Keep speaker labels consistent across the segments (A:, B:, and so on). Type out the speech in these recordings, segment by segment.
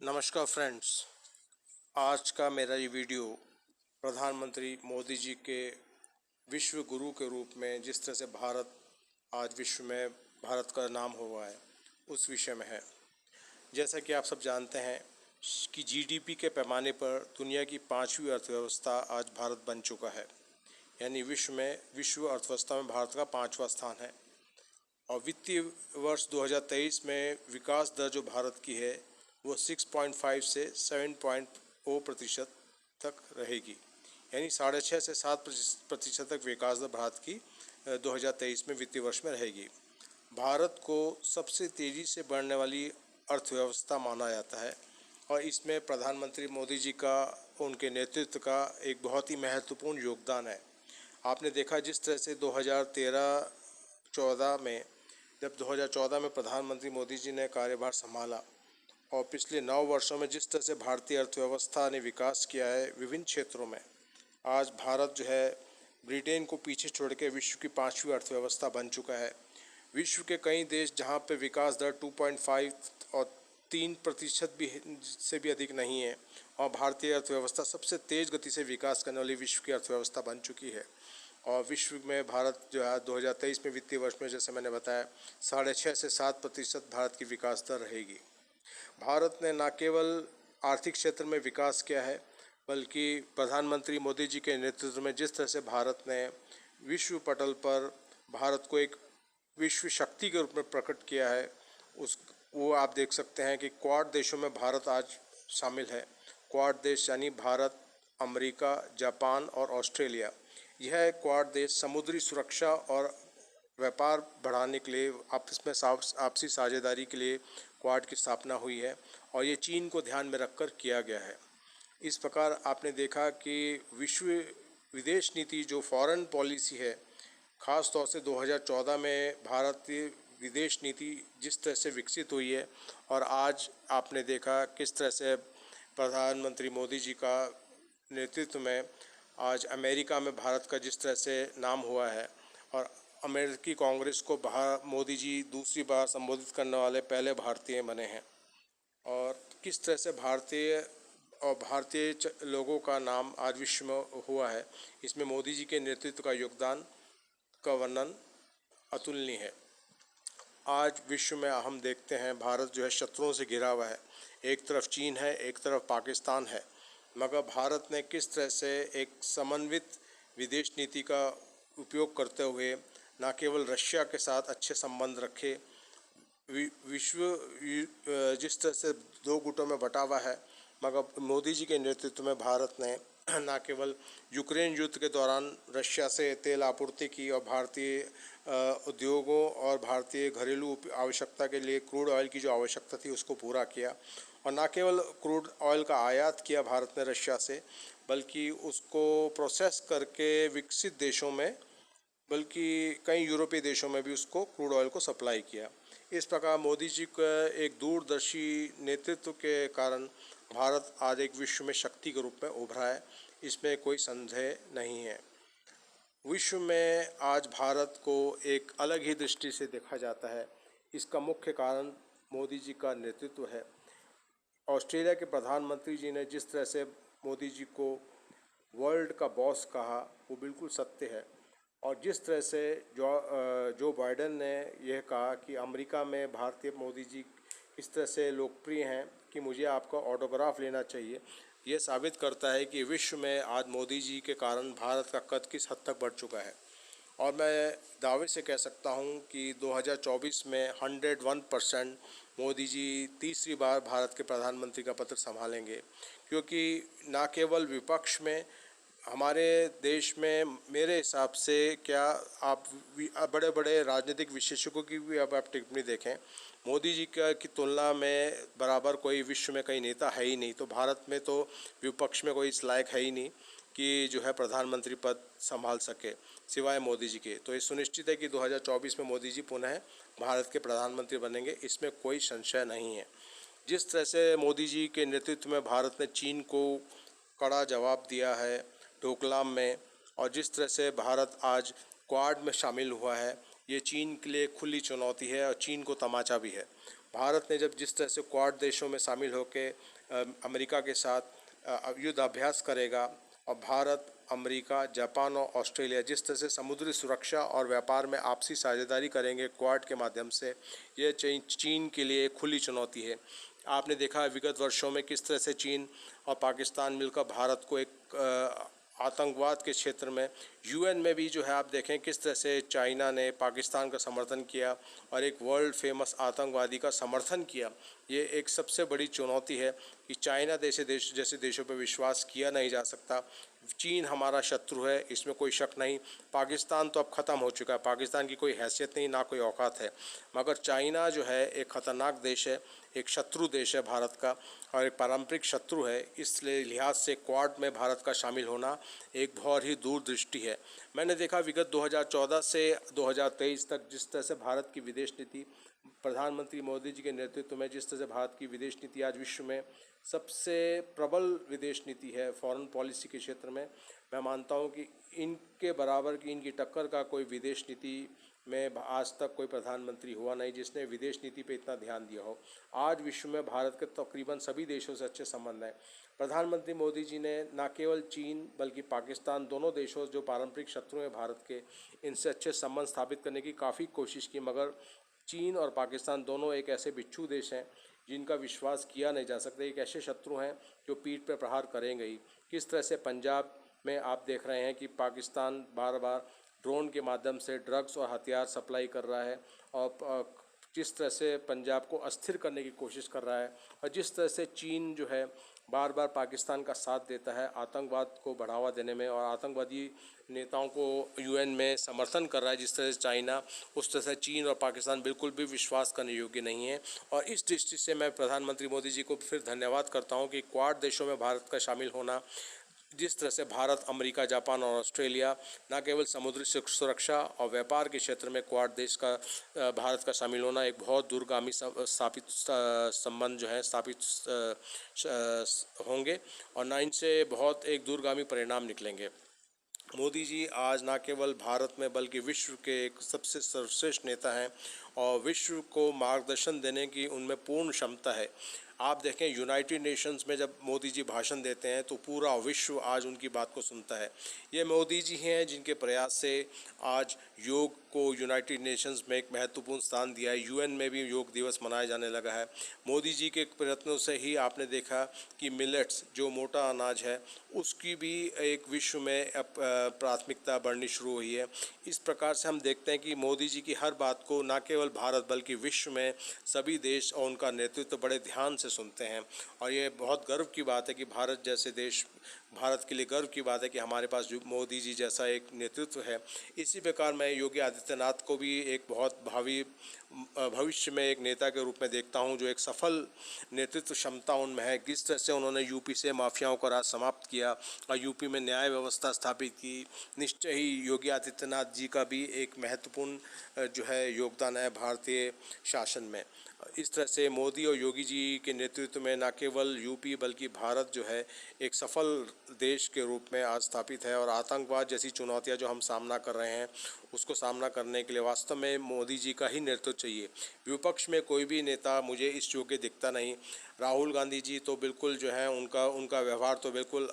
A: नमस्कार फ्रेंड्स। आज का मेरा ये वीडियो प्रधानमंत्री मोदी जी के विश्व गुरु के रूप में जिस तरह से भारत आज विश्व में भारत का नाम हुआ है उस विषय में है। जैसा कि आप सब जानते हैं कि जीडीपी के पैमाने पर दुनिया की 5वीं अर्थव्यवस्था आज भारत बन चुका है। यानी विश्व अर्थव्यवस्था में भारत का 5वां स्थान है। और वित्तीय वर्ष 2023 में विकास दर जो भारत की है वो 6.5 से 7.0% तक रहेगी। यानी 6.5 से 7% तक विकास दर भारत की 2023 में वित्तीय वर्ष में रहेगी। भारत को सबसे तेज़ी से बढ़ने वाली अर्थव्यवस्था माना जाता है और इसमें प्रधानमंत्री मोदी जी का उनके नेतृत्व का एक बहुत ही महत्वपूर्ण योगदान है। आपने देखा जिस तरह से 2013-14 में जब 2014 में प्रधानमंत्री मोदी जी ने कार्यभार संभाला और पिछले 9 वर्षों में जिस तरह से भारतीय अर्थव्यवस्था ने विकास किया है विभिन्न क्षेत्रों में, आज भारत जो है ब्रिटेन को पीछे छोड़ के विश्व की 5वीं अर्थव्यवस्था बन चुका है। विश्व के कई देश जहां पे विकास दर 2.5 और 3% भी से भी अधिक नहीं है और भारतीय अर्थव्यवस्था सबसे तेज़ गति से विकास करने वाली विश्व की अर्थव्यवस्था बन चुकी है। और विश्व में भारत जो है 2023 में वित्तीय वर्ष में जैसे मैंने बताया 6.5 से 7% भारत की विकास दर रहेगी। भारत ने न केवल आर्थिक क्षेत्र में विकास किया है बल्कि प्रधानमंत्री मोदी जी के नेतृत्व में जिस तरह से भारत ने विश्व पटल पर भारत को एक विश्व शक्ति के रूप में प्रकट किया है वो आप देख सकते हैं कि क्वाड देशों में भारत आज शामिल है। क्वाड देश यानी भारत, अमेरिका, जापान और ऑस्ट्रेलिया। यह क्वाड देश समुद्री सुरक्षा और व्यापार बढ़ाने के लिए आपस में आपसी साझेदारी के लिए क्वाड की स्थापना हुई है और ये चीन को ध्यान में रखकर किया गया है। इस प्रकार आपने देखा कि विश्व विदेश नीति जो फॉरेन पॉलिसी है, ख़ास तौर से 2014 में भारतीय विदेश नीति जिस तरह से विकसित हुई है और आज आपने देखा किस तरह से प्रधानमंत्री मोदी जी का नेतृत्व में आज अमेरिका में भारत का जिस तरह से नाम हुआ है और अमेरिकी कांग्रेस को मोदी जी दूसरी बार संबोधित करने वाले पहले भारतीय बने हैं। और किस तरह से भारतीय लोगों का नाम आज विश्व में हुआ है, इसमें मोदी जी के नेतृत्व का योगदान का वर्णन अतुलनीय है। आज विश्व में हम देखते हैं भारत जो है शत्रुओं से घिरा हुआ है। एक तरफ चीन है, एक तरफ पाकिस्तान है, मगर भारत ने किस तरह से एक समन्वित विदेश नीति का उपयोग करते हुए न केवल रशिया के साथ अच्छे संबंध रखे, विश्व जिस तरह से 2 गुटों में बटा हुआ है, मगर मोदी जी के नेतृत्व में भारत ने न केवल यूक्रेन युद्ध के दौरान रशिया से तेल आपूर्ति की और भारतीय उद्योगों और भारतीय घरेलू आवश्यकता के लिए क्रूड ऑयल की जो आवश्यकता थी उसको पूरा किया और न केवल क्रूड ऑयल का आयात किया भारत ने रशिया से, बल्कि उसको प्रोसेस करके विकसित देशों में बल्कि कई यूरोपीय देशों में भी उसको क्रूड ऑयल को सप्लाई किया। इस प्रकार मोदी जी का एक दूरदर्शी नेतृत्व के कारण भारत आज एक विश्व में शक्ति के रूप में उभरा है, इसमें कोई संदेह नहीं है। विश्व में आज भारत को एक अलग ही दृष्टि से देखा जाता है। इसका मुख्य कारण मोदी जी का नेतृत्व है। ऑस्ट्रेलिया के प्रधानमंत्री जी ने जिस तरह से मोदी जी को वर्ल्ड का बॉस कहा वो बिल्कुल सत्य है। और जिस तरह से जो बाइडेन ने यह कहा कि अमेरिका में भारतीय मोदी जी इस तरह से लोकप्रिय हैं कि मुझे आपका ऑटोग्राफ लेना चाहिए, ये साबित करता है कि विश्व में आज मोदी जी के कारण भारत का कद किस हद तक बढ़ चुका है। और मैं दावे से कह सकता हूं कि 2024 में 101% मोदी जी तीसरी बार भारत के प्रधानमंत्री का पद संभालेंगे, क्योंकि न केवल विपक्ष में हमारे देश में मेरे हिसाब से क्या आप बड़े बड़े राजनीतिक विशेषज्ञों की भी अब आप टिप्पणी देखें, मोदी जी की तुलना में बराबर कोई विश्व में कई नेता है ही नहीं। तो भारत में तो विपक्ष में कोई इस लायक है ही नहीं कि जो है प्रधानमंत्री पद संभाल सके सिवाय मोदी जी के। तो ये सुनिश्चित है कि 2024 में मोदी जी पुनः भारत के प्रधानमंत्री बनेंगे, इसमें कोई संशय नहीं है। जिस तरह से मोदी जी के नेतृत्व में भारत ने चीन को कड़ा जवाब दिया है डोकलाम में, और जिस तरह से भारत आज क्वाड में शामिल हुआ है, ये चीन के लिए खुली चुनौती है और चीन को तमाचा भी है। भारत ने जब जिस तरह से क्वाड देशों में शामिल होकर अमेरिका के साथ युद्ध अभ्यास करेगा, और भारत, अमेरिका, जापान और ऑस्ट्रेलिया जिस तरह से समुद्री सुरक्षा और व्यापार में आपसी साझेदारी करेंगे क्वाड के माध्यम से, ये चीन के लिए एक खुली चुनौती है। आपने देखा है विगत वर्षों में किस तरह से चीन और पाकिस्तान मिलकर भारत को एक आतंकवाद के क्षेत्र में यूएन में भी जो है आप देखें किस तरह से चाइना ने पाकिस्तान का समर्थन किया और एक वर्ल्ड फेमस आतंकवादी का समर्थन किया। ये एक सबसे बड़ी चुनौती है कि चाइना जैसे देशों पर विश्वास किया नहीं जा सकता। चीन हमारा शत्रु है, इसमें कोई शक नहीं। पाकिस्तान तो अब ख़त्म हो चुका है, पाकिस्तान की कोई हैसियत नहीं, ना कोई औकात है। मगर चाइना जो है एक ख़तरनाक देश है, एक शत्रु देश है भारत का, और एक पारंपरिक शत्रु है। इसलिए लिहाज से क्वाड में भारत का शामिल होना एक बहुत ही दूरदृष्टि है। मैंने देखा विगत 2014 से 2023 तक जिस तरह से भारत की विदेश नीति, प्रधानमंत्री मोदी जी के नेतृत्व में जिस तरह से भारत की विदेश नीति आज विश्व में सबसे प्रबल विदेश नीति है फॉरेन पॉलिसी के क्षेत्र में, मैं मानता हूं कि इनके बराबर की, इनकी टक्कर का कोई विदेश नीति में आज तक कोई प्रधानमंत्री हुआ नहीं जिसने विदेश नीति पे इतना ध्यान दिया हो। आज विश्व में भारत के तकरीबन सभी देशों से अच्छे संबंध हैं। प्रधानमंत्री मोदी जी ने न केवल चीन बल्कि पाकिस्तान, दोनों देशों जो पारंपरिक शत्रु हैं भारत के, इनसे अच्छे संबंध स्थापित करने की काफ़ी कोशिश की। मगर चीन और पाकिस्तान दोनों एक ऐसे बिच्छू देश हैं जिनका विश्वास किया नहीं जा सकता। एक ऐसे शत्रु हैं जो पीठ पर प्रहार करेंगे ही। किस तरह से पंजाब में आप देख रहे हैं कि पाकिस्तान बार बार ड्रोन के माध्यम से ड्रग्स और हथियार सप्लाई कर रहा है, और जिस तरह से पंजाब को अस्थिर करने की कोशिश कर रहा है, और जिस तरह से चीन जो है बार बार पाकिस्तान का साथ देता है आतंकवाद को बढ़ावा देने में, और आतंकवादी नेताओं को यूएन में समर्थन कर रहा है जिस तरह से चाइना, उस तरह से चीन और पाकिस्तान बिल्कुल भी विश्वास करने योग्य नहीं है। और इस दृष्टि से मैं प्रधानमंत्री मोदी जी को फिर धन्यवाद करता हूं कि क्वाड देशों में भारत का शामिल होना, जिस तरह से भारत, अमेरिका, जापान और ऑस्ट्रेलिया न केवल समुद्री सुरक्षा और व्यापार के क्षेत्र में क्वाड देश का भारत का शामिल होना एक बहुत दूरगामी स्थापित संबंध जो है स्थापित होंगे, और न इनसे बहुत एक दूरगामी परिणाम निकलेंगे। मोदी जी आज न केवल भारत में बल्कि विश्व के एक सबसे सर्वश्रेष्ठ नेता हैं, और विश्व को मार्गदर्शन देने की उनमें पूर्ण क्षमता है। आप देखें यूनाइटेड नेशंस में जब मोदी जी भाषण देते हैं तो पूरा विश्व आज उनकी बात को सुनता है। ये मोदी जी हैं जिनके प्रयास से आज योग को यूनाइटेड नेशंस में एक महत्वपूर्ण स्थान दिया है। यूएन में भी योग दिवस मनाया जाने लगा है। मोदी जी के प्रयत्नों से ही आपने देखा कि मिलेट्स जो मोटा अनाज है उसकी भी एक विश्व में प्राथमिकता बढ़नी शुरू हुई है। इस प्रकार से हम देखते हैं कि मोदी जी की हर बात को न केवल भारत बल्कि विश्व में सभी देश और उनका नेतृत्व बड़े ध्यान से सुनते हैं, और ये बहुत गर्व की बात है कि भारत जैसे देश, भारत के लिए गर्व की बात है कि हमारे पास मोदी जी जैसा एक नेतृत्व है। इसी प्रकार मैं योगी आदित्यनाथ को भी एक बहुत भविष्य में एक नेता के रूप में देखता हूं जो एक सफल नेतृत्व क्षमता उनमें है। किस तरह से उन्होंने यूपी से माफियाओं का राज समाप्त किया और यूपी में न्याय व्यवस्था स्थापित की, निश्चय ही योगी आदित्यनाथ जी का भी एक महत्वपूर्ण जो है योगदान है भारतीय शासन में। इस तरह से मोदी और योगी जी के नेतृत्व में न केवल यूपी बल्कि भारत जो है एक सफल देश के रूप में आज स्थापित है, और आतंकवाद जैसी चुनौतियां जो हम सामना कर रहे हैं उसको सामना करने के लिए वास्तव में मोदी जी का ही नेतृत्व चाहिए। विपक्ष में कोई भी नेता मुझे इस योग्य दिखता नहीं। राहुल गांधी जी तो बिल्कुल जो है उनका व्यवहार तो बिल्कुल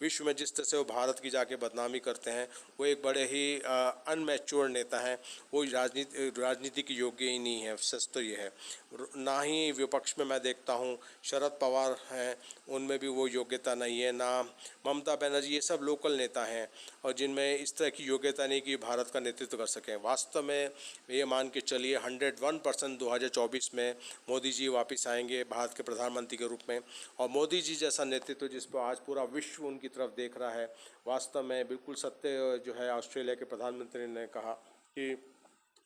A: विश्व में जिस तरह से वो भारत की जाके बदनामी करते हैं, वो एक बड़े ही अनमैच्योर नेता हैं। वो राजनीति के योग्य ही नहीं है। सच तो ये है। ना ही विपक्ष में मैं देखता हूँ शरद पवार हैं, उनमें भी वो योग्यता नहीं है, ना ममता बनर्जी, ये सब लोकल नेता हैं और जिनमें इस तरह की योग्यता नहीं कि भारत का नेतृत्व कर सकें। वास्तव में ये मान के चलिए 101% 2024 में मोदी जी वापस आएंगे भारत के प्रधानमंत्री के रूप में, और मोदी जी जैसा नेतृत्व जिस पर आज पूरा विश्व उनकी तरफ देख रहा है, वास्तव में बिल्कुल सत्य जो है ऑस्ट्रेलिया के प्रधानमंत्री ने कहा कि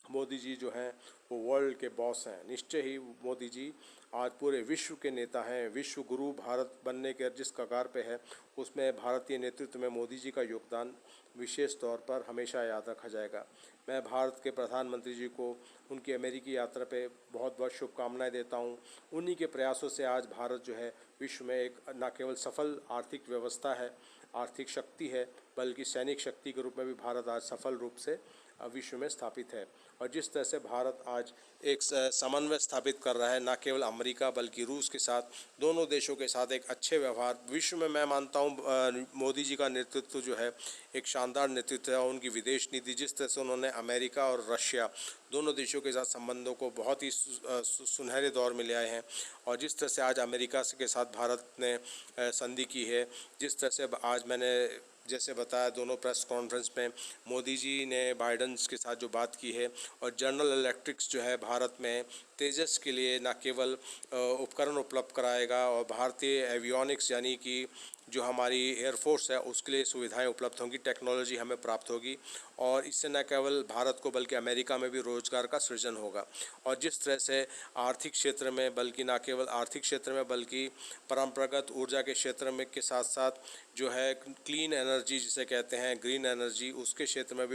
A: मोदी जी जो हैं वो वर्ल्ड के बॉस हैं। निश्चय ही मोदी जी आज पूरे विश्व के नेता हैं। विश्व गुरु भारत बनने के जिस कगार पे है उसमें भारतीय नेतृत्व में मोदी जी का योगदान विशेष तौर पर हमेशा याद रखा जाएगा। मैं भारत के प्रधानमंत्री जी को उनकी अमेरिकी यात्रा पे बहुत बहुत शुभकामनाएं देता हूं। उन्हीं के प्रयासों से आज भारत जो है विश्व में एक न केवल सफल आर्थिक व्यवस्था है, आर्थिक शक्ति है, बल्कि सैनिक शक्ति के रूप में भी भारत आज सफल रूप से विश्व में स्थापित है। और जिस तरह से भारत आज एक समन्वय स्थापित कर रहा है, न केवल अमेरिका बल्कि रूस के साथ, दोनों देशों के साथ एक अच्छे व्यवहार। विश्व में मैं मानता हूँ मोदी जी का नेतृत्व जो है एक शानदार नेतृत्व है, और उनकी विदेश नीति जिस तरह से उन्होंने अमेरिका और रशिया दोनों देशों के साथ संबंधों को बहुत ही सुनहरे दौर में ले आए हैं, और जिस तरह से आज अमेरिका के साथ भारत ने संधि की है, जिस तरह से आज मैंने जैसे बताया दोनों प्रेस कॉन्फ्रेंस में मोदी जी ने बाइडन के साथ जो बात की है, और जनरल इलेक्ट्रिक्स जो है भारत में तेजस के लिए न केवल उपकरण उपलब्ध कराएगा, और भारतीय एवियोनिक्स यानी कि जो हमारी एयरफोर्स है उसके लिए सुविधाएं उपलब्ध होंगी, टेक्नोलॉजी हमें प्राप्त होगी, और इससे न केवल भारत को बल्कि अमेरिका में भी रोजगार का सृजन होगा। और जिस तरह से आर्थिक क्षेत्र में, बल्कि न केवल आर्थिक क्षेत्र में बल्कि परंपरागत ऊर्जा के क्षेत्र में के साथ साथ जो है क्लीन एनर्जी जिसे कहते हैं ग्रीन एनर्जी, उसके क्षेत्र में भी